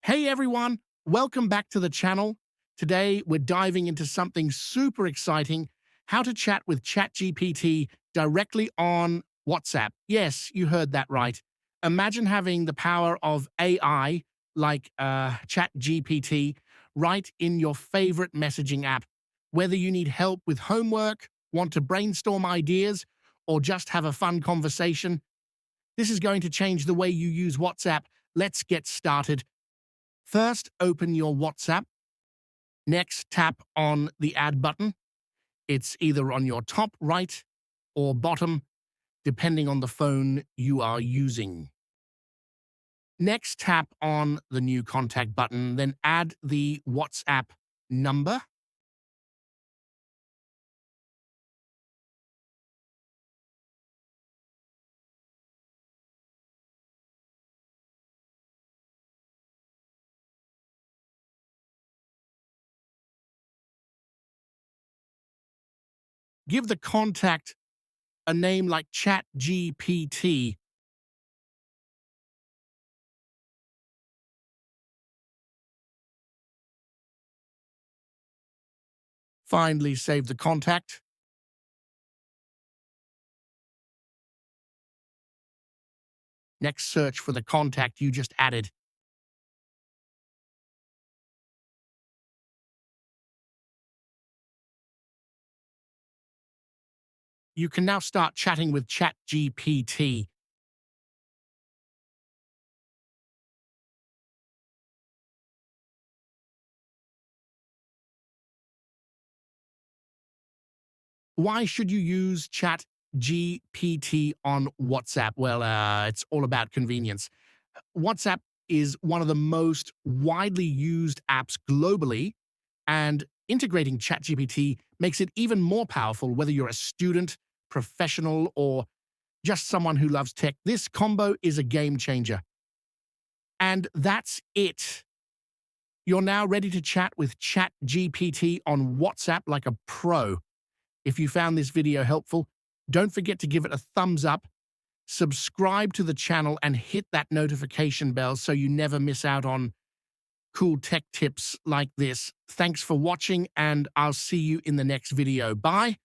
Hey everyone, welcome back to the channel. Today we're diving into something super exciting, how to chat with ChatGPT directly on WhatsApp. Yes, you heard that right. Imagine having the power of AI like ChatGPT right in your favorite messaging app. Whether you need help with homework, want to brainstorm ideas, or just have a fun conversation, this is going to change the way you use WhatsApp. Let's get started. First, open your WhatsApp. Next, tap on the Add button. It's either on your top right or bottom, depending on the phone you are using. Next, tap on the New Contact button, then add the WhatsApp number. Give the contact a name like ChatGPT. Finally, save the contact. Next, search for the contact you just added. You can now start chatting with ChatGPT. Why should you use ChatGPT on WhatsApp? Well, it's all about convenience. WhatsApp is one of the most widely used apps globally, and integrating ChatGPT makes it even more powerful whether you're a student, professional, or just someone who loves tech. This combo is a game changer. And that's it. You're now ready to chat with ChatGPT on WhatsApp like a pro. If you found this video helpful, don't forget to give it a thumbs up, subscribe to the channel, and hit that notification bell so you never miss out on cool tech tips like this. Thanks for watching, and I'll see you in the next video. Bye.